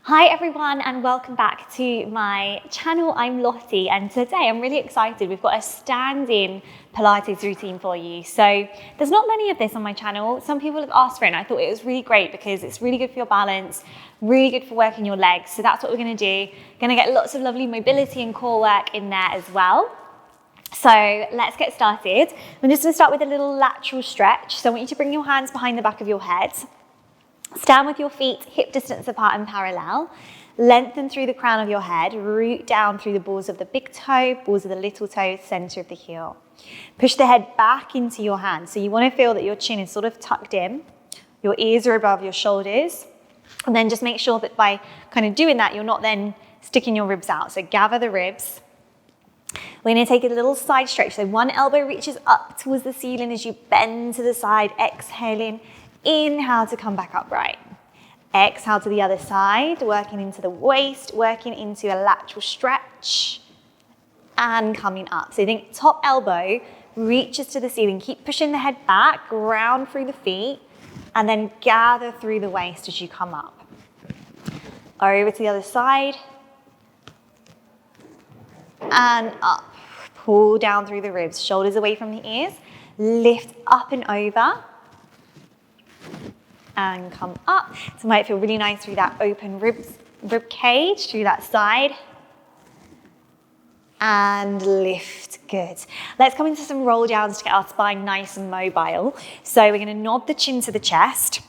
Hi everyone and welcome back to my channel. I'm Lottie and today I'm really excited. We've got a standing Pilates routine for you. So there's not many of this on my channel. Some people have asked for it and I thought it was really great because it's really good for your balance, really good for working your legs. So that's what we're gonna do. Gonna get lots of lovely mobility and core work in there as well. So let's get started. I'm just gonna start with a little lateral stretch. So I want you to bring your hands behind the back of your head. Stand with your feet hip distance apart and parallel. Lengthen through the crown of your head. Root down through the balls of the big toe, balls of the little toe, center of the heel. Push the head back into your hands. So you want to feel that your chin is sort of tucked in. Your ears are above your shoulders. And then just make sure that by kind of doing that, you're not then sticking your ribs out. So gather the ribs. We're going to take a little side stretch. So one elbow reaches up towards the ceiling as you bend to the side, exhaling. Inhale to come back upright. Exhale to the other side, working into the waist, working into a lateral stretch and coming up. So you think top elbow reaches to the ceiling. Keep pushing the head back, ground through the feet, and then gather through the waist as you come up. Over to the other side and up. Pull down through the ribs, shoulders away from the ears. Lift up and over. And come up. So it might feel really nice through that open rib cage, through that side. And lift, good. Let's come into some roll downs to get our spine nice and mobile. So we're gonna nod the chin to the chest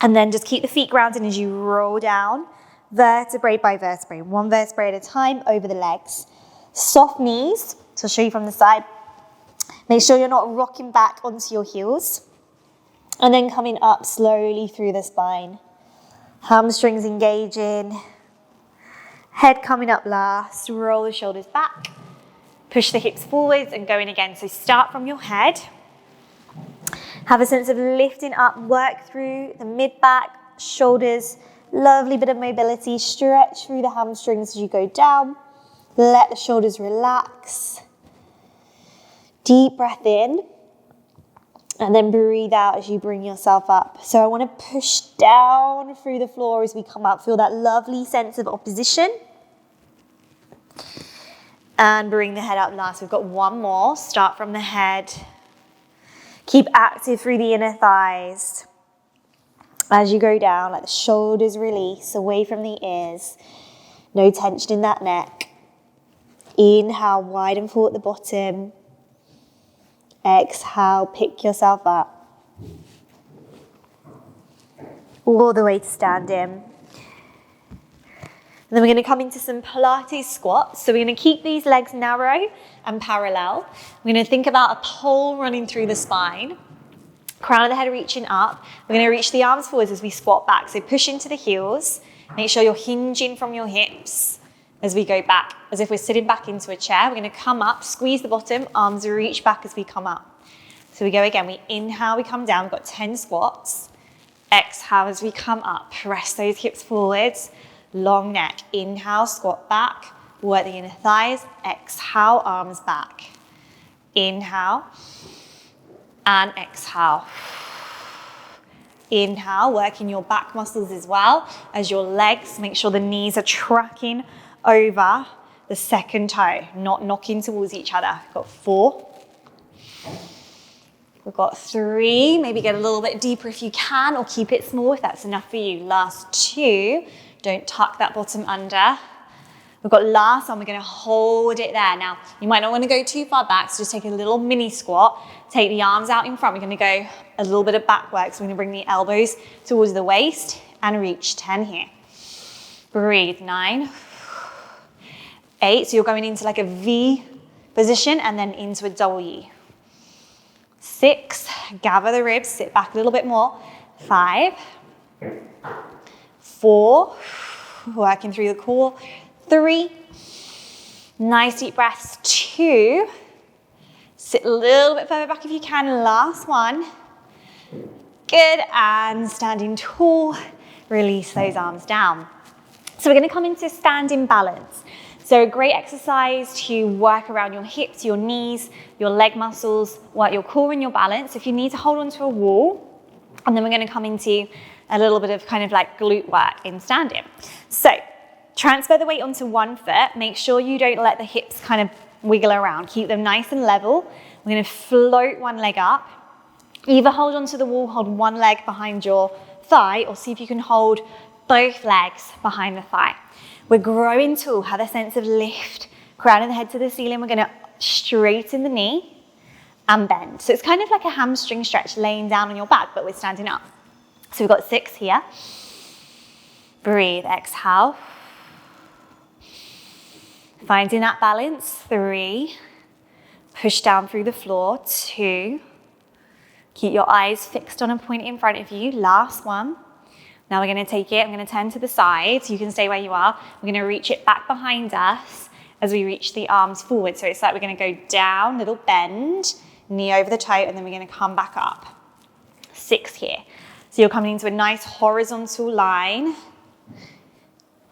and then just keep the feet grounded as you roll down, vertebrae by vertebrae, one vertebrae at a time over the legs. Soft knees, so I'll show you from the side. Make sure you're not rocking back onto your heels. And then coming up slowly through the spine. Hamstrings engaging. Head coming up last. Roll the shoulders back. Push the hips forwards and going again. So start from your head. Have a sense of lifting up. Work through the mid-back, shoulders. Lovely bit of mobility. Stretch through the hamstrings as you go down. Let the shoulders relax. Deep breath in. And then breathe out as you bring yourself up. So I want to push down through the floor as we come up. Feel that lovely sense of opposition. And bring the head up last. We've got one more. Start from the head. Keep active through the inner thighs. As you go down, let the shoulders release away from the ears. No tension in that neck. Inhale, widen full at the bottom. Exhale, pick yourself up. All the way to standing. And then we're going to come into some Pilates squats. So we're going to keep these legs narrow and parallel. We're going to think about a pole running through the spine. Crown of the head reaching up. We're going to reach the arms forwards as we squat back. So push into the heels. Make sure you're hinging from your hips as we go back, as if we're sitting back into a chair. We're gonna come up, squeeze the bottom, arms reach back as we come up. So we go again, we inhale, we come down, we've got 10 squats. Exhale as we come up, press those hips forwards, long neck. Inhale, squat back, work the inner thighs. Exhale, arms back. Inhale, and exhale. Inhale, working your back muscles as well as your legs. Make sure the knees are tracking over the second toe, not knocking towards each other. We've got 4. We've got 3. Maybe get a little bit deeper if you can, or keep it small if that's enough for you. Last 2. Don't tuck that bottom under. We've got last one. We're going to hold it there. Now, you might not want to go too far back, so just take a little mini squat. Take the arms out in front. We're going to go a little bit of back work. So we're going to bring the elbows towards the waist and reach 10 here. Breathe. 9. 8, so you're going into like a V position and then into a W. 6, gather the ribs, sit back a little bit more. 5, 4, working through the core. 3, nice deep breaths. 2, sit a little bit further back if you can. Last one. Good, and standing tall, release those arms down. So we're going to come into standing balance. So a great exercise to work around your hips, your knees, your leg muscles, work your core and your balance. If you need to hold onto a wall, and then we're going to come into a little bit of kind of like glute work in standing. So transfer the weight onto one foot. Make sure you don't let the hips kind of wiggle around. Keep them nice and level. We're going to float one leg up. Either hold onto the wall, hold one leg behind your thigh, or see if you can hold both legs behind the thigh. We're growing tall, have a sense of lift, crowning the head to the ceiling. We're going to straighten the knee and bend. So it's kind of like a hamstring stretch laying down on your back, but we're standing up. So we've got 6 here. Breathe, exhale. Finding that balance, 3. Push down through the floor, 2. Keep your eyes fixed on a point in front of you, last 1. Now we're going to take it, I'm going to turn to the side, so you can stay where you are. We're going to reach it back behind us as we reach the arms forward. So it's like we're going to go down, little bend, knee over the toe, and then we're going to come back up. 6 here. So you're coming into a nice horizontal line,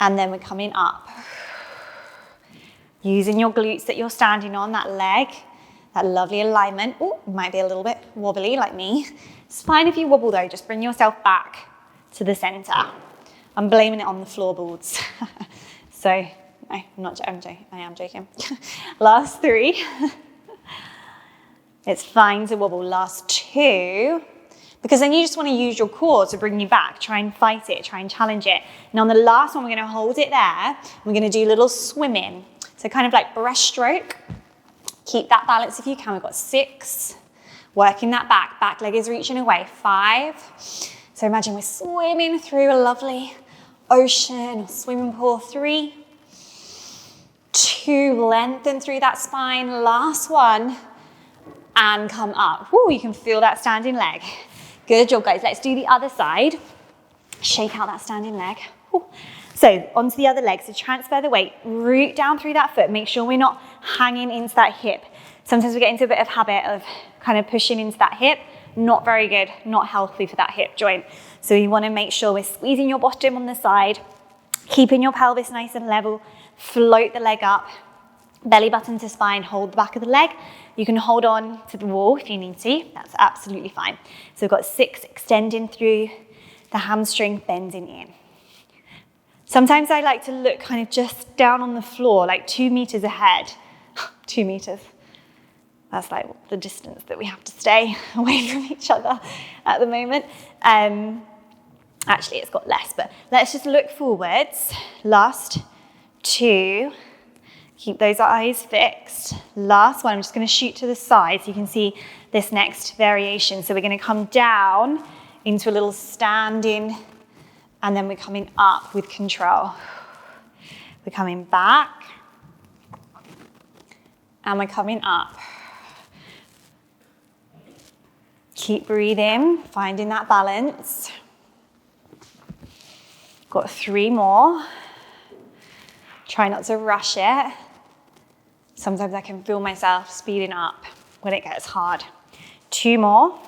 and then we're coming up. Using your glutes that you're standing on, that leg, that lovely alignment. Oh, you might be a little bit wobbly like me. It's fine if you wobble though, just bring yourself back to the center. I'm blaming it on the floorboards. So, no, I am joking. Last 3. It's fine to wobble. Last 2. Because then you just want to use your core to bring you back. Try and fight it, try and challenge it. And on the last one, we're going to hold it there. We're going to do a little swimming. So kind of like breaststroke. Keep that balance if you can. We've got 6. Working that back leg is reaching away. 5. So imagine we're swimming through a lovely ocean or swimming pool. 3. 2, lengthen through that spine. Last 1. And come up. Woo, you can feel that standing leg. Good job, guys. Let's do the other side. Shake out that standing leg. Woo. So onto the other leg. So transfer the weight, root down through that foot. Make sure we're not hanging into that hip. Sometimes we get into a bit of habit of kind of pushing into that hip. Not very good, not healthy for that hip joint. So you want to make sure we're squeezing your bottom on the side, keeping your pelvis nice and level, float the leg up, belly button to spine, hold the back of the leg. You can hold on to the wall if you need to, that's absolutely fine. So we've got 6 extending through the hamstring, bending in. Sometimes I like to look kind of just down on the floor, like 2 meters ahead. 2 meters. That's like the distance that we have to stay away from each other at the moment. Actually, it's got less, but let's just look forwards. Last 2. Keep those eyes fixed. Last one, I'm just going to shoot to the side so you can see this next variation. So we're going to come down into a little standing, and then we're coming up with control. We're coming back, and we're coming up. Keep breathing, finding that balance. Got 3 more. Try not to rush it. Sometimes I can feel myself speeding up when it gets hard. 2 more.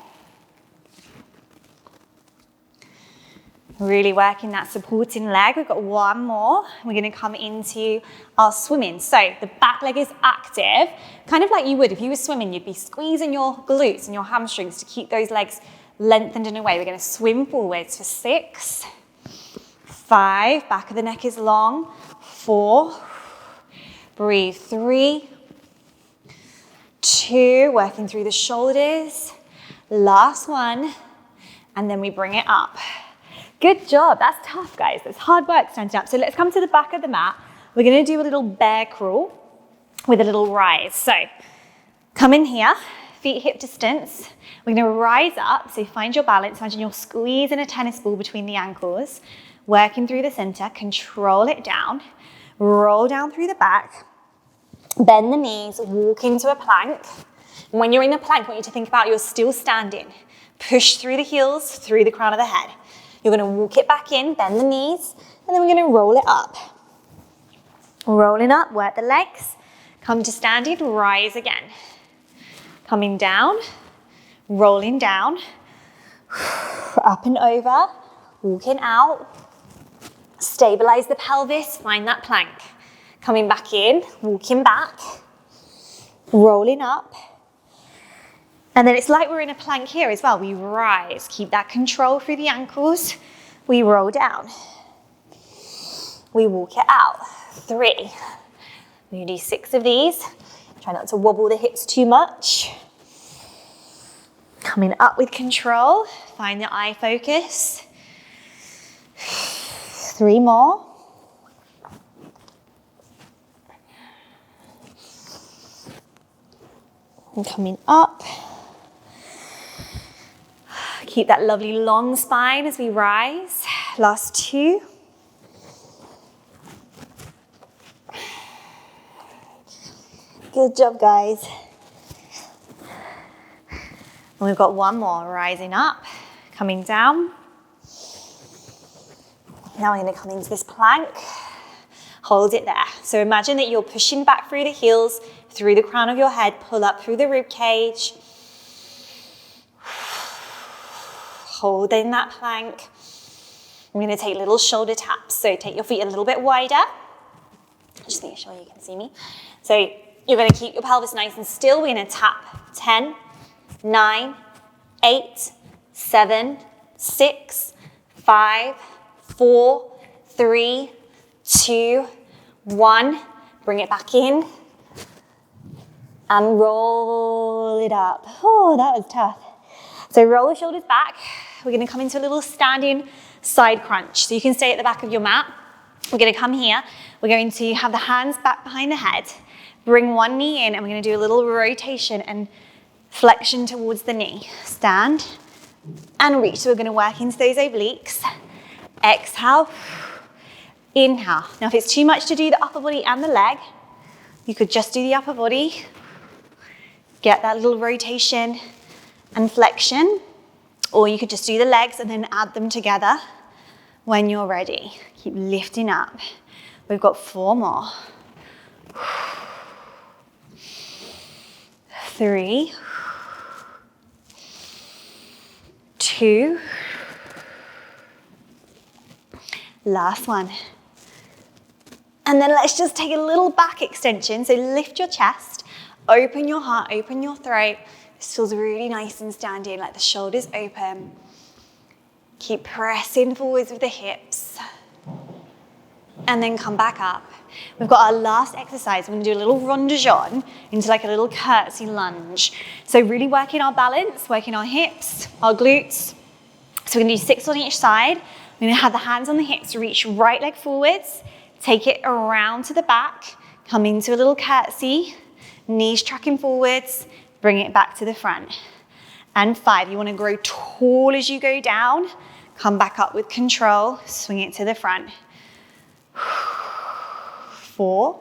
Really working that supporting leg. We've got 1 more. We're going to come into our swimming. So the back leg is active, kind of like you would if you were swimming. You'd be squeezing your glutes and your hamstrings to keep those legs lengthened in a way. We're going to swim forwards for 6, 5. Back of the neck is long. 4. Breathe. 3, 2. Working through the shoulders. Last 1. And then we bring it up. Good job. That's tough, guys. That's hard work standing up. So let's come to the back of the mat. We're going to do a little bear crawl with a little rise. So come in here, feet hip distance. We're going to rise up. So find your balance. Imagine you're squeezing a tennis ball between the ankles, working through the center. Control it down. Roll down through the back. Bend the knees. Walk into a plank. And when you're in a plank, I want you to think about you're still standing. Push through the heels, through the crown of the head. You're going to walk it back in, bend the knees, and then we're going to roll it up. Rolling up, work the legs. Come to standing, rise again. Coming down, rolling down, up and over, walking out. Stabilize the pelvis, find that plank. Coming back in, walking back, rolling up. And then it's like we're in a plank here as well. We rise, keep that control through the ankles. We roll down. We walk it out. 3. We're gonna do 6 of these. Try not to wobble the hips too much. Coming up with control. Find the eye focus. 3 more. And coming up. Keep that lovely long spine as we rise. Last 2. Good job, guys. And we've got 1 more, rising up, coming down. Now we're going to come into this plank. Hold it there. So imagine that you're pushing back through the heels, through the crown of your head, pull up through the rib cage. Hold in that plank. I'm going to take little shoulder taps. So take your feet a little bit wider. Just make sure you can see me. So you're going to keep your pelvis nice and still. We're going to tap 10, 9, 8, 7, 6, 5, 4, 3, 2, 1. Bring it back in. And roll it up. Oh, that was tough. So roll the shoulders back. We're going to come into a little standing side crunch. So you can stay at the back of your mat. We're going to come here. We're going to have the hands back behind the head. Bring one knee in and we're going to do a little rotation and flexion towards the knee. Stand and reach. So we're going to work into those obliques. Exhale. Inhale. Now if it's too much to do the upper body and the leg, you could just do the upper body. Get that little rotation and flexion. Or you could just do the legs and then add them together when you're ready. Keep lifting up. We've got 4 more. 3, 2, last one. And then let's just take a little back extension. So lift your chest, open your heart, open your throat. This feels really nice and standing, like the shoulders open. Keep pressing forwards with the hips. And then come back up. We've got our last exercise. We're going to do a little rondation into like a little curtsy lunge. So really working our balance, working our hips, our glutes. So we're going to do 6 on each side. We're going to have the hands on the hips, reach right leg forwards, take it around to the back, come into a little curtsy, knees tracking forwards, bring it back to the front. And 5, you want to grow tall as you go down. Come back up with control, swing it to the front. 4.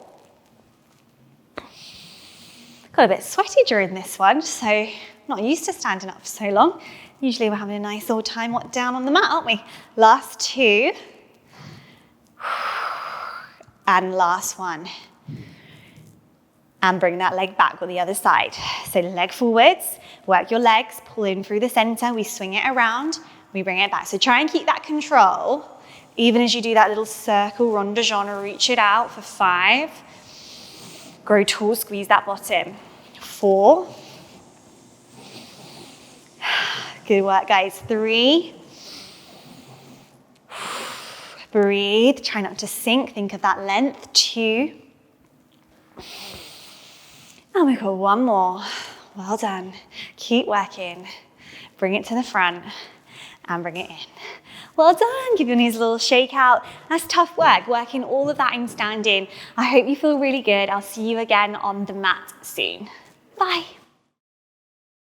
Got a bit sweaty during this one, so I'm not used to standing up for so long. Usually we're having a nice old time down on the mat, aren't we? Last 2. And last 1. And bring that leg back on the other side. So leg forwards, work your legs, pull in through the center, we swing it around, we bring it back. So try and keep that control, even as you do that little circle rondation, or reach it out for 5. Grow tall, squeeze that bottom. 4. Good work, guys. 3. Breathe, try not to sink, think of that length. 2. And we've got 1 more. Well done. Keep working. Bring it to the front and bring it in. Well done. Give your knees a little shake out. That's tough work, working all of that in standing. I hope you feel really good. I'll see you again on the mat soon. Bye.